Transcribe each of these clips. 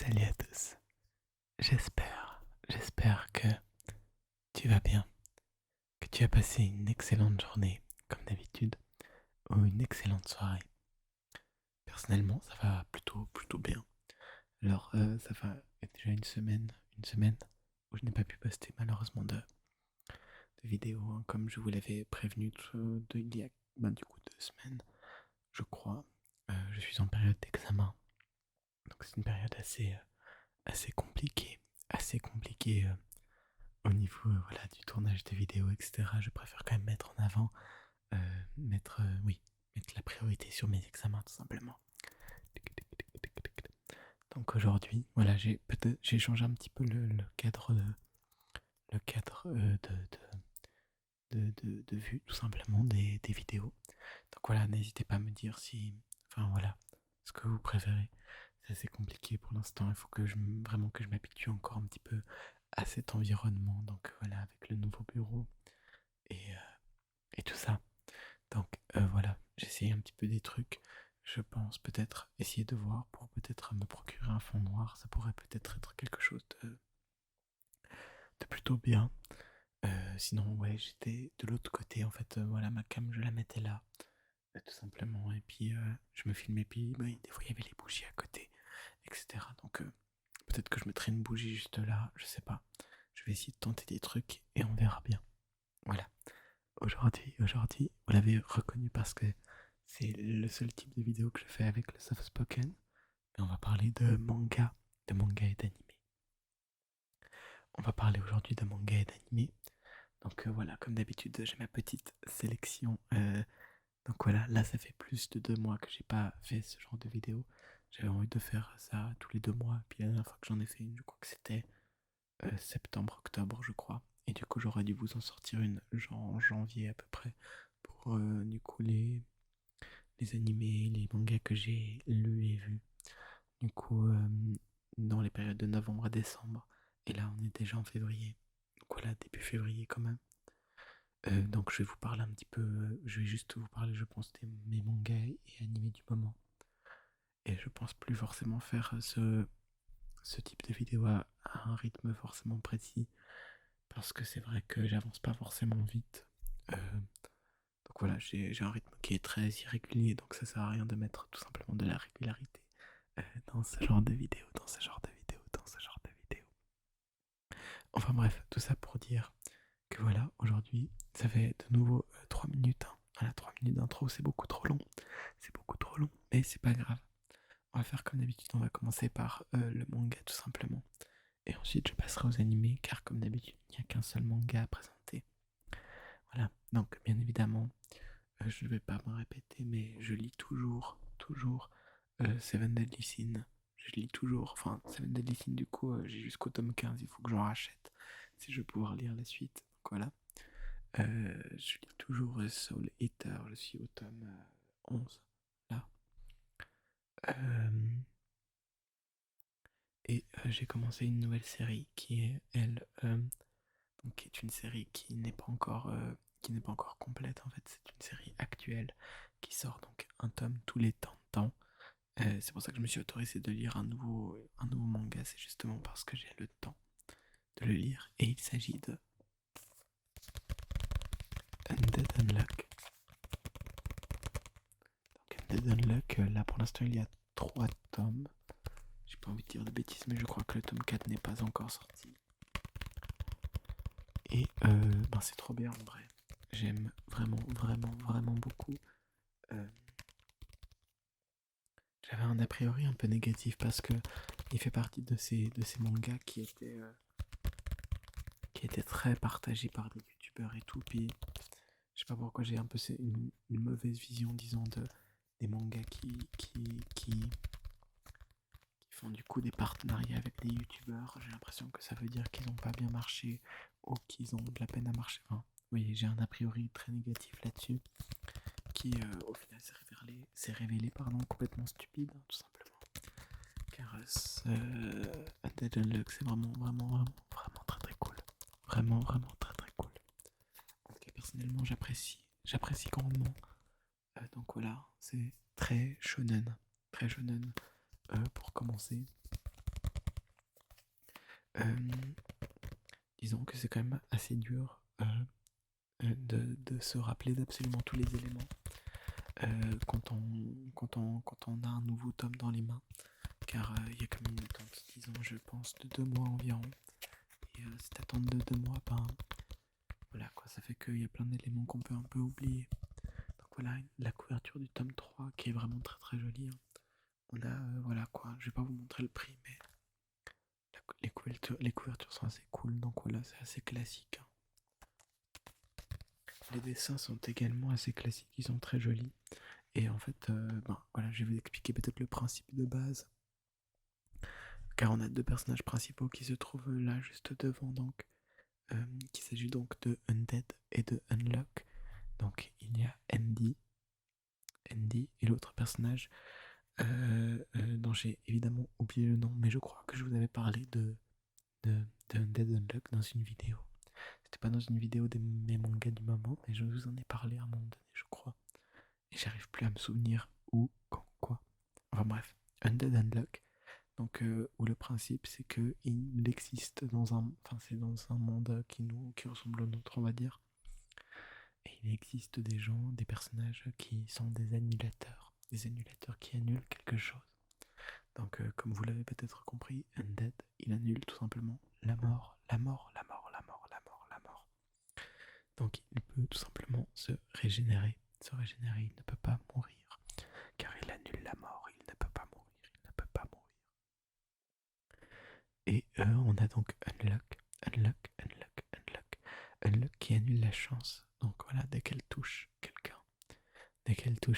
Salut à tous. J'espère que tu vas bien, que tu as passé une excellente journée, comme d'habitude, ou une excellente soirée. Personnellement, ça va plutôt bien. Alors, ça va déjà une semaine où je n'ai pas pu poster malheureusement de vidéos, hein, comme je vous l'avais prévenu il y a du coup 2 semaines, je crois. Je suis en période d'examen, donc c'est une période assez compliquée, au niveau voilà, du tournage des vidéos, etc. Je préfère quand même mettre en avant, oui, mettre la priorité sur mes examens tout simplement. Donc aujourd'hui, voilà, j'ai changé un petit peu le cadre de vue tout simplement des vidéos. Donc voilà, n'hésitez pas à me dire si, enfin voilà, ce que vous préférez. C'est assez compliqué pour l'instant. Il faut vraiment que je m'habitue encore un petit peu à cet environnement. Donc voilà, avec le nouveau bureau et, euh, et tout ça. Donc voilà, j'essaye un petit peu des trucs. Je pense peut-être essayer de voir pour peut-être me procurer un fond noir. Ça pourrait peut-être être quelque chose de plutôt bien. Sinon, ouais, j'étais de l'autre côté. En fait, voilà, ma cam, je la mettais là, tout simplement. Et puis, je me filmais. Puis, des fois, il y avait les bougies à côté, etc. Donc, peut-être que je mettrai une bougie juste là. Je sais pas. Je vais essayer de tenter des trucs et on verra bien. Voilà. Aujourd'hui, vous l'avez reconnu parce que c'est le seul type de vidéo que je fais avec le soft spoken. Mais on va parler de manga et d'anime. On va parler aujourd'hui de manga et d'anime. Donc voilà, comme d'habitude, j'ai ma petite sélection. Donc voilà, là ça fait plus de 2 mois que j'ai pas fait ce genre de vidéo. J'avais envie de faire ça tous les 2 mois. Puis la dernière fois que j'en ai fait une, je crois que c'était septembre, octobre, je crois. Et du coup, j'aurais dû vous en sortir une genre en janvier à peu près pour du coup les animés, les mangas que j'ai lus et vus. Du coup, dans les périodes de novembre à décembre. Et là, on est déjà en février. Donc voilà, début février quand même. Donc je vais vous parler un petit peu, je vais juste vous parler, je pense, de mes mangas et animés du moment. Et je pense plus forcément faire ce type de vidéo à un rythme forcément précis. Parce que c'est vrai que j'avance pas forcément vite. Donc voilà, j'ai un rythme qui est très irrégulier, donc ça sert à rien de mettre tout simplement de la régularité dans ce genre de vidéo, dans ce genre de vidéo, dans ce genre de vidéo. Enfin bref, tout ça pour dire que voilà, aujourd'hui, ça fait de nouveau 3 minutes. Hein. Voilà, 3 minutes d'intro, c'est beaucoup trop long. C'est beaucoup trop long, mais c'est pas grave. On va faire comme d'habitude, on va commencer par le manga tout simplement. Et ensuite, je passerai aux animés, car comme d'habitude, il n'y a qu'un seul manga à présenter. Voilà, donc bien évidemment, je ne vais pas me répéter, mais je lis toujours Seven Deadly Sins. Je lis toujours, enfin, Seven Deadly Sins, du coup, j'ai jusqu'au tome 15, il faut que j'en rachète si je veux pouvoir lire la suite. Donc voilà. Je lis toujours Soul Eater, je suis au tome 11, là. Euh, et j'ai commencé une nouvelle série qui est, elle, donc, qui est une série qui n'est pas encore complète en fait. C'est une série actuelle qui sort donc un tome tous les temps de temps. C'est pour ça que je me suis autorisé de lire un nouveau manga, c'est justement parce que j'ai le temps de le lire. Et il s'agit de Undead Unluck. Donc Undead Unluck, là pour l'instant il y a 3 tomes. J'ai pas envie de dire de bêtises, mais je crois que le tome 4 n'est pas encore sorti. Et c'est trop bien en vrai. J'aime vraiment beaucoup. Euh, J'avais un a priori un peu négatif parce que il fait partie de ces mangas qui étaient très partagés par des youtubeurs et tout. Puis je sais pas pourquoi j'ai un peu une mauvaise vision, disons, des mangas qui font du coup des partenariats avec des youtubeurs. J'ai l'impression que ça veut dire qu'ils n'ont pas bien marché ou qu'ils ont de la peine à marcher. Enfin, oui, j'ai un a priori très négatif là-dessus qui au final s'est révélé complètement stupide, hein, tout simplement. Car Undead Unluck, c'est vraiment très très cool. Vraiment très très cool. En tout cas, personnellement, j'apprécie grandement. Donc voilà, c'est très shonen pour commencer. Euh, disons que c'est quand même assez dur de se rappeler d'absolument tous les éléments quand on a un nouveau tome dans les mains, car il y a comme une attente, disons, je pense, de 2 mois environ. Et cette attente de 2 mois, ben voilà quoi, ça fait qu'il y a plein d'éléments qu'on peut un peu oublier. Donc voilà, la couverture du tome 3 qui est vraiment très très jolie, hein. On a, voilà quoi, je vais pas vous montrer le prix, mais les couvertures sont assez cool, donc voilà, c'est assez classique, hein. Les dessins sont également assez classiques, ils sont très jolis. Et en fait, ben voilà, je vais vous expliquer peut-être le principe de base. Car on a 2 personnages principaux qui se trouvent là juste devant, donc qu'il s'agit donc de Undead et de Unlock. Donc il y a Andy et l'autre personnage dont j'ai évidemment oublié le nom, mais je crois que je vous avais parlé de Undead Unlock dans une vidéo. C'était pas dans une vidéo de mes mangas du moment, mais je vous en ai parlé à un moment donné, je crois. Et j'arrive plus à me souvenir où, quand, quoi. Enfin bref, Undead Unlock. Donc, où le principe c'est que il existe c'est dans un monde qui ressemble au nôtre, on va dire. Et il existe des gens, des personnages qui sont des annulateurs qui annulent quelque chose. Donc, comme vous l'avez peut-être compris, Undead, il annule tout simplement la mort, la mort, la mort, la mort, la mort, la mort. Donc, il peut tout simplement se régénérer. Se régénérer, il ne peut pas mourir, car il annule la mort, il ne peut pas mourir, il ne peut pas mourir. Et on a donc Unlock qui annule la chance. Donc voilà, dès qu'elle touche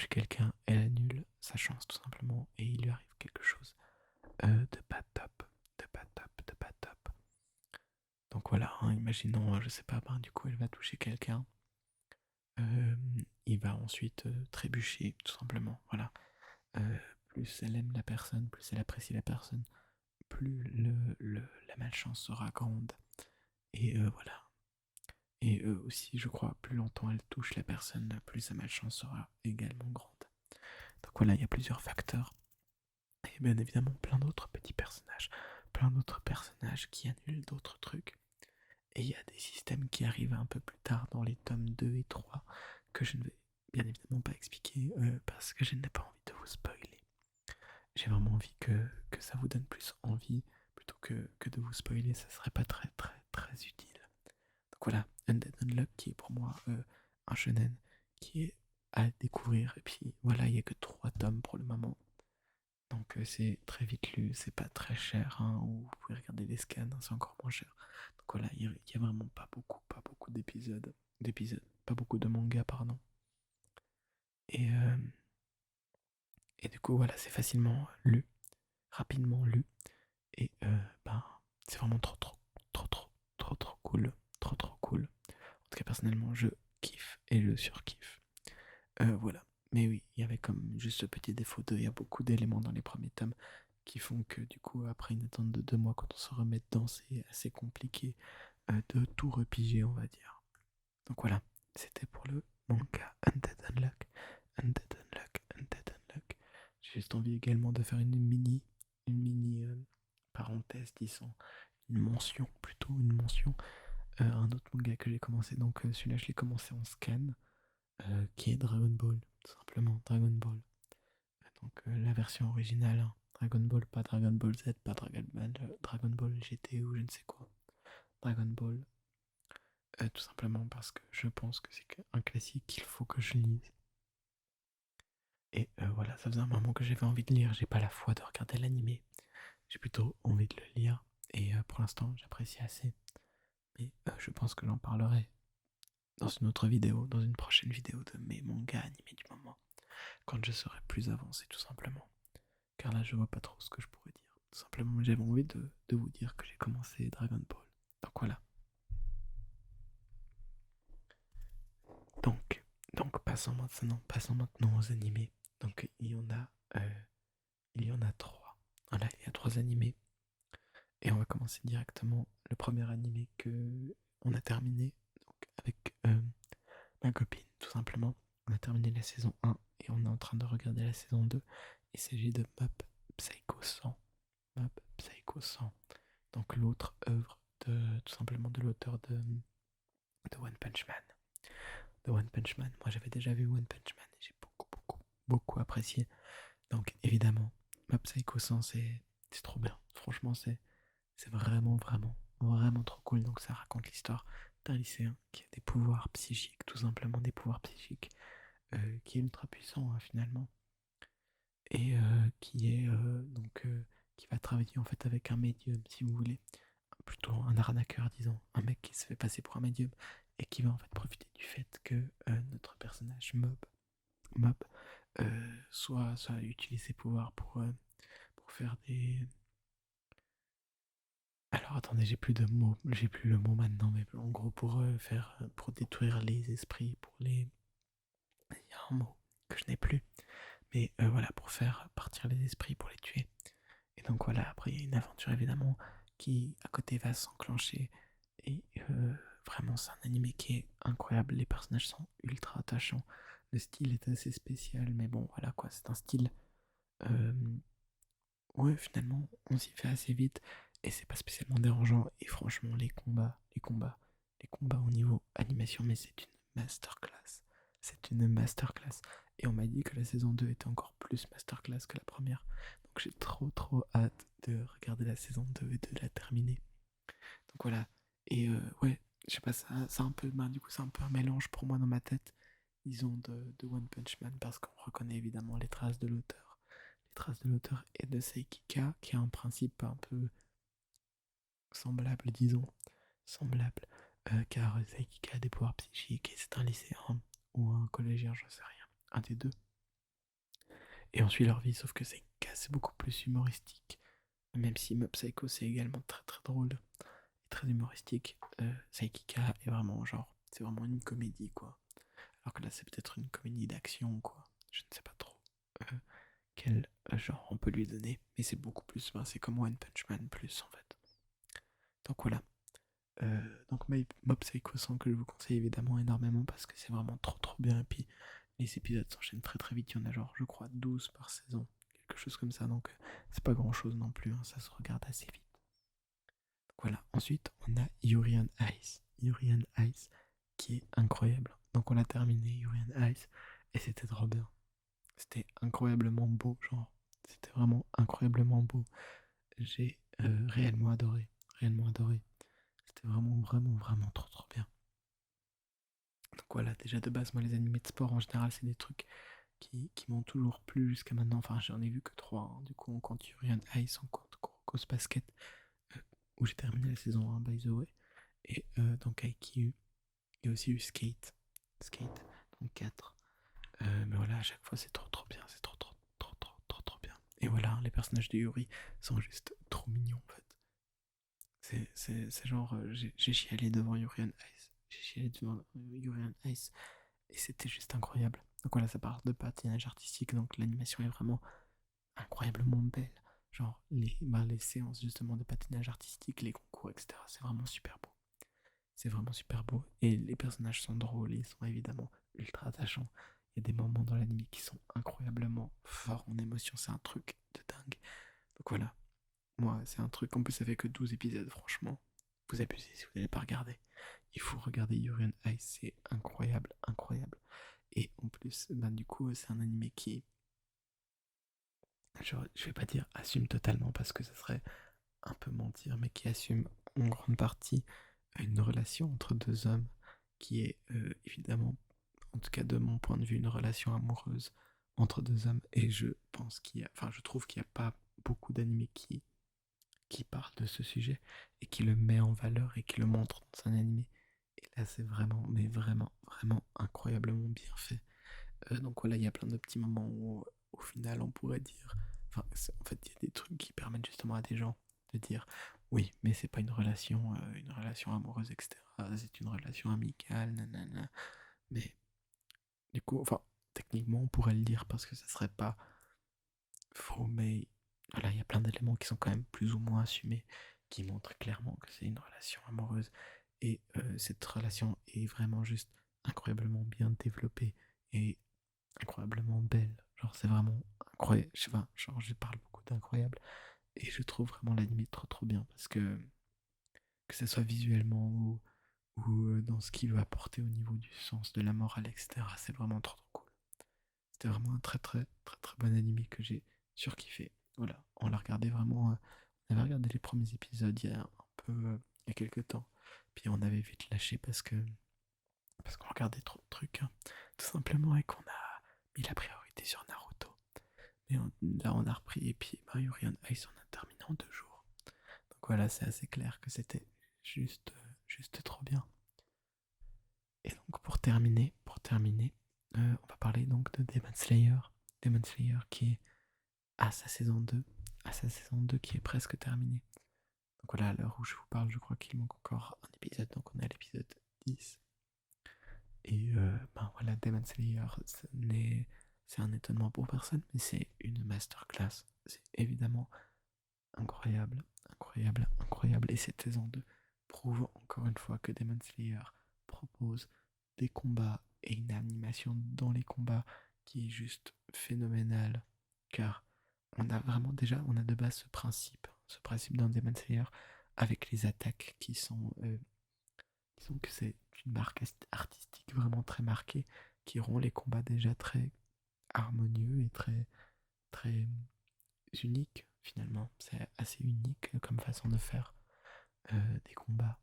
quelqu'un, elle annule sa chance tout simplement et il lui arrive quelque chose de pas top, de pas top, de pas top. Donc voilà, hein, imaginons, je sais pas, ben, du coup elle va toucher quelqu'un, il va ensuite trébucher tout simplement. Voilà, Euh, plus elle aime la personne, plus elle apprécie la personne, plus la malchance sera grande. Et voilà. Et aussi, je crois, plus longtemps elle touche la personne, plus sa malchance sera également grande. Donc voilà, il y a plusieurs facteurs. Et bien évidemment, plein d'autres personnages qui annulent d'autres trucs. Et il y a des systèmes qui arrivent un peu plus tard dans les tomes 2 et 3 que je ne vais bien évidemment pas expliquer parce que je n'ai pas envie de vous spoiler. J'ai vraiment envie que ça vous donne plus envie plutôt que de vous spoiler, ça serait pas très très très utile. Donc voilà, Undead Unluck qui est pour moi un shonen qui est à découvrir. Et puis voilà, il n'y a que 3 tomes pour le moment. Donc c'est très vite lu, c'est pas très cher, hein, ou vous pouvez regarder les scans, hein, c'est encore moins cher. Donc voilà, il y a vraiment pas beaucoup pas beaucoup de mangas, pardon. Et, euh, et du coup, voilà, c'est facilement lu, rapidement lu. Et ben, c'est vraiment trop cool. Trop cool. En tout cas, personnellement, je kiffe et je surkiffe. Voilà. Mais oui, il y avait comme juste ce petit défaut il y a beaucoup d'éléments dans les premiers tomes qui font que du coup, après une attente de 2 mois, quand on se remet dedans, c'est assez compliqué de tout repiger, on va dire. Donc voilà, c'était pour le manga Undead Unluck. Undead Unluck, Undead Unluck. J'ai juste envie également de faire une mini parenthèse, disons, une mention, un autre manga que j'ai commencé, donc celui-là je l'ai commencé en scan, qui est Dragon Ball, tout simplement, Dragon Ball. Donc la version originale, hein. Dragon Ball, pas Dragon Ball Z, pas Dragon Ball GT ou je ne sais quoi. Dragon Ball, tout simplement parce que je pense que c'est un classique qu'il faut que je lise. Et voilà, ça faisait un moment que j'avais envie de lire, j'ai pas la foi de regarder l'animé, j'ai plutôt envie de le lire, et pour l'instant j'apprécie assez. Mais je pense que j'en parlerai dans une autre vidéo, dans une prochaine vidéo de mes mangas animés du moment, quand je serai plus avancé tout simplement. Car là je vois pas trop ce que je pourrais dire. Tout simplement j'avais envie de vous dire que j'ai commencé Dragon Ball. Donc voilà. Donc, passons maintenant aux animés. Donc il y en a 3. Voilà, il y a 3 animés. Et on va commencer directement le premier animé que on a terminé donc, avec ma copine, tout simplement. On a terminé la saison 1 et on est en train de regarder la saison 2. Il s'agit de Mob Psycho 100. Mob Psycho 100, donc l'autre œuvre tout simplement de l'auteur de One Punch Man. De One Punch Man. Moi j'avais déjà vu One Punch Man et j'ai beaucoup apprécié. Donc évidemment, Mob Psycho 100 c'est trop bien. Franchement c'est vraiment trop cool. Donc ça raconte l'histoire d'un lycéen qui a des pouvoirs psychiques, tout simplement des pouvoirs psychiques, qui est ultra puissant finalement, et qui va travailler en fait avec un médium, si vous voulez, plutôt un arnaqueur, disons, un mec qui se fait passer pour un médium et qui va en fait profiter du fait que notre personnage Mob soit utilise ses pouvoirs pour faire des... Alors attendez, j'ai plus le mot maintenant, mais en gros pour détruire les esprits, il y a un mot que je n'ai plus, mais voilà, pour faire partir les esprits, pour les tuer. Et donc voilà, après il y a une aventure évidemment qui à côté va s'enclencher, et vraiment c'est un animé qui est incroyable, les personnages sont ultra attachants, le style est assez spécial, mais bon voilà quoi, c'est un style, euh, ouais, finalement on s'y fait assez vite et c'est pas spécialement dérangeant, et franchement les combats au niveau animation, mais c'est une masterclass, c'est une masterclass, et on m'a dit que la saison 2 était encore plus masterclass que la première, donc j'ai trop hâte de regarder la saison 2 et de la terminer. Donc voilà. Et ouais, je sais pas, ça un peu, ben, du coup, c'est un peu un mélange pour moi dans ma tête, disons, de One Punch Man, parce qu'on reconnaît évidemment les traces de l'auteur. Les traces de l'auteur et de Seikika, qui a un principe un peu semblable, disons. Semblable. Car Seikika a des pouvoirs psychiques et c'est un lycéen ou un collégien, je sais rien. Un des deux. Et on suit leur vie, sauf que Seikika, c'est beaucoup plus humoristique. Même si Mob Psycho, c'est également très drôle, très humoristique. Saikika est vraiment genre, c'est vraiment une comédie quoi. Alors que là c'est peut-être une comédie d'action quoi. Je ne sais pas trop quel genre on peut lui donner, mais c'est beaucoup plus, ben, c'est comme One Punch Man plus en fait. Donc voilà. Donc Mob Psycho 100 que je vous conseille évidemment énormément parce que c'est vraiment trop bien. Et puis les épisodes s'enchaînent très vite. Il y en a genre je crois 12 par saison, quelque chose comme ça. Donc c'est pas grand chose non plus, hein. Ça se regarde assez vite. Voilà, ensuite on a Yuri on Ice. Yuri on Ice qui est incroyable. Donc on a terminé Yuri on Ice et c'était trop bien. C'était incroyablement beau, genre. C'était vraiment incroyablement beau. J'ai réellement adoré. Réellement adoré. C'était vraiment trop bien. Donc voilà, déjà de base, moi les animés de sport en général, c'est des trucs qui m'ont toujours plu jusqu'à maintenant. Enfin, j'en ai vu que 3, hein. Du coup, on compte Yuri on Ice, on compte Kurokos Basket, euh, où j'ai terminé la saison 1, by the way. Et donc Aikyu, il y a aussi eu Skate, donc 4. Mais voilà, à chaque fois c'est trop bien, c'est trop bien. Et voilà, les personnages de Yuri sont juste trop mignons en fait. C'est genre, j'ai chialé devant Yuri on Ice. J'ai chialé devant Yuri on Ice. Et c'était juste incroyable. Donc voilà, ça parle de patinage artistique, donc l'animation est vraiment incroyablement belle. Genre les séances justement de patinage artistique, les concours, etc. C'est vraiment super beau. C'est vraiment super beau. Et les personnages sont drôles, ils sont évidemment ultra attachants. Il y a des moments dans l'anime qui sont incroyablement forts en émotion, c'est un truc de dingue. Donc voilà, moi c'est un truc, en plus ça fait que 12 épisodes, franchement. Vous abusez si vous n'avez pas regardé. Il faut regarder Yuri on Ice, c'est incroyable. Et en plus, ben, du coup, c'est un anime qui, je vais pas dire assume totalement parce que ça serait un peu mentir, mais qui assume en grande partie une relation entre deux hommes qui est évidemment, en tout cas de mon point de vue, une relation amoureuse entre deux hommes. Et je pense enfin, je trouve qu'il n'y a pas beaucoup d'animés qui parlent de ce sujet et qui le met en valeur et qui le montre dans un animé. Et là, c'est vraiment, mais vraiment incroyablement bien fait. Donc voilà, il y a plein de petits moments où, au final, on pourrait dire, enfin, en fait, il y a des trucs qui permettent justement à des gens de dire, oui, mais c'est pas une relation amoureuse, etc. C'est une relation amicale, nanana. Mais du coup, enfin, techniquement, on pourrait le dire parce que ça serait pas faux, mais voilà, il y a plein d'éléments qui sont quand même plus ou moins assumés, qui montrent clairement que c'est une relation amoureuse. Et cette relation est vraiment juste incroyablement bien développée et incroyablement belle. Genre, c'est vraiment incroyable. Je sais pas, genre, je parle beaucoup d'incroyable. et je trouve vraiment l'anime trop bien parce que ce soit visuellement ou dans ce qu'il veut apporter au niveau du sens, de la morale, etc. C'est vraiment trop cool. C'était vraiment un très bon anime que j'ai surkiffé. Voilà, on l'a regardé vraiment. On avait regardé les premiers épisodes il y a un peu, il y a quelques temps. Puis on avait vite lâché parce qu'on regardait trop de trucs, hein, tout simplement, et qu'on a mis la priorité sur Naruto. Mais là, on a repris, et puis Mario Run Ice, on a terminé en 2 jours. Donc voilà, c'est assez clair que c'était juste trop bien. Et donc pour terminer, on va parler donc de Demon Slayer. Demon Slayer qui est à sa saison 2, à sa saison 2 qui est presque terminée. Donc voilà, à l'heure où je vous parle, je crois qu'il manque encore un épisode, donc on est à l'épisode 10. Et ben voilà, Demon Slayer, c'est un étonnement pour personne, mais c'est une masterclass. C'est évidemment incroyable. Et cette saison 2 prouve encore une fois que Demon Slayer propose des combats et une animation dans les combats qui est juste phénoménale. Car on a de base ce principe dans Demon Slayer avec les attaques disons que c'est une marque artistique vraiment très marquée qui rend les combats déjà très harmonieux et très uniques finalement. C'est assez unique comme façon de faire des combats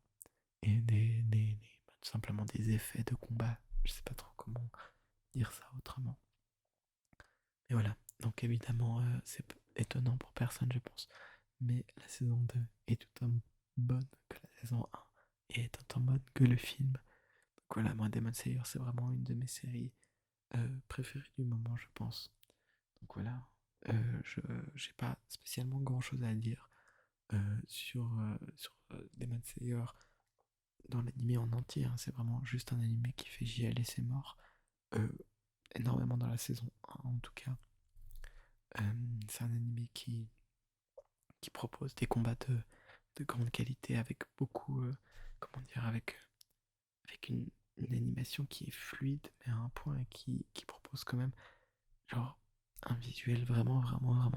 et tout simplement des effets de combat. Je sais pas trop comment dire ça autrement. Mais voilà, donc évidemment c'est étonnant pour personne je pense. Mais la saison 2 est tout autant bonne que la saison 1 et est autant bonne que le film. Donc voilà, moi Demon Slayer c'est vraiment une de mes séries préférées du moment je pense. Donc voilà, je j'ai pas spécialement grand chose à dire sur Demon Slayer dans l'animé en entier, hein. C'est vraiment juste un animé qui fait JL et c'est mort. Euh, Énormément dans la saison 1 en tout cas. C'est un animé qui propose des combats de grande qualité avec beaucoup, comment dire, avec une animation qui est fluide mais à un point qui propose quand même genre un visuel vraiment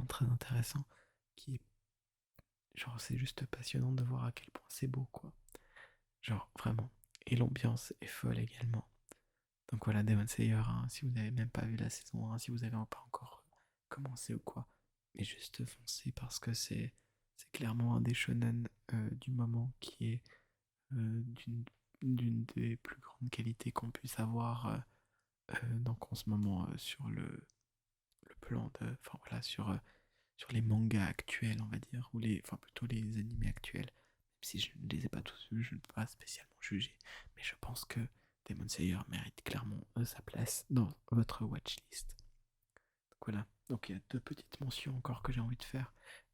très intéressant qui est genre c'est juste passionnant de voir à quel point c'est beau quoi. Genre vraiment. Et l'ambiance est folle également. Donc voilà, Demon Slayer, hein, si vous n'avez même pas vu la saison 1, si vous n'avez pas encore commencé ou quoi, mais juste foncez parce que c'est clairement un des shonen du moment qui est d'une des plus grandes qualités qu'on puisse avoir donc en ce moment sur le plan de, enfin voilà, sur les mangas actuels, on va dire, ou enfin plutôt les animés actuels. Même si je ne les ai pas tous vus, je ne peux pas spécialement juger, mais je pense que Demon Slayer mérite clairement sa place dans votre watchlist. Donc voilà, donc il y a 2 petites mentions encore que j'ai envie de faire.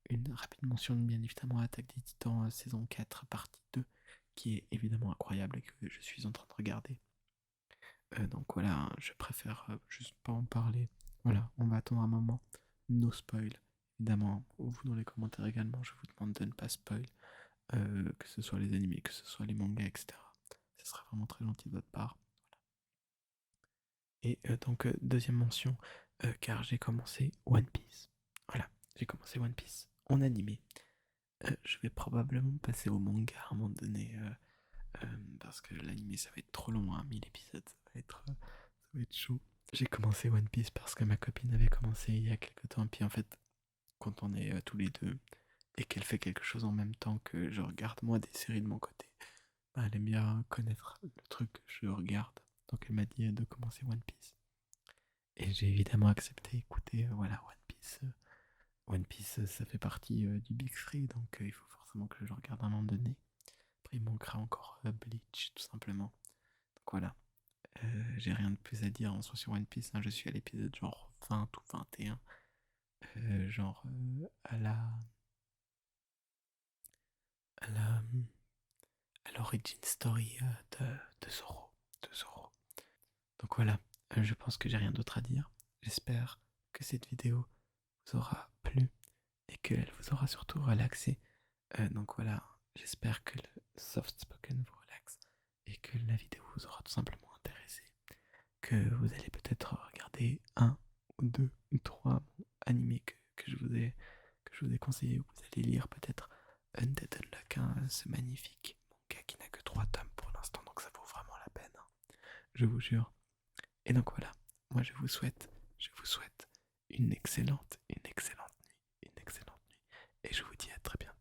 Une rapide mention bien évidemment à Attaque des Titans saison 4 partie 2 qui est évidemment incroyable et que je suis en train de regarder. Donc voilà, hein, je préfère juste pas en parler. Voilà, on va attendre un moment. No spoil. Évidemment, vous dans les commentaires également, je vous demande de ne pas spoil, que ce soit les animés, que ce soit les mangas, etc. Ce serait vraiment très gentil de votre part. Et donc, deuxième mention, car j'ai commencé One Piece. Voilà, j'ai commencé One Piece en animé. Je vais probablement passer au manga à un moment donné, parce que l'animé ça va être trop long, hein, 1000 épisodes, ça va être chaud. J'ai commencé One Piece parce que ma copine avait commencé il y a quelques temps, et puis en fait, quand on est tous les deux et qu'elle fait quelque chose en même temps que je regarde moi des séries de mon côté, bah, elle aime bien connaître le truc que je regarde. Donc elle m'a dit de commencer One Piece. Et j'ai évidemment accepté. Écoutez, voilà, One Piece, ça fait partie du Big Three, donc il faut forcément que je le regarde à un moment donné. Après, il manquera encore Bleach, tout simplement. Donc voilà, j'ai rien de plus à dire en soi sur One Piece, hein. Je suis à l'épisode genre 20 ou 21, genre à la, à l'origin story de Zoro. De Zoro. Donc voilà, je pense que j'ai rien d'autre à dire. J'espère que cette vidéo vous aura plu et qu'elle vous aura surtout relaxé. Donc voilà, j'espère que le soft spoken vous relaxe et que la vidéo vous aura tout simplement intéressé. Que vous allez peut-être regarder un ou deux ou trois animés que je je vous ai conseillé, vous allez lire peut-être Undead Unluck, hein, ce magnifique manga qui n'a que 3 tomes pour l'instant, donc ça vaut vraiment la peine, hein, je vous jure. Et donc voilà, moi je vous souhaite une excellente nuit, et je vous dis à très bientôt.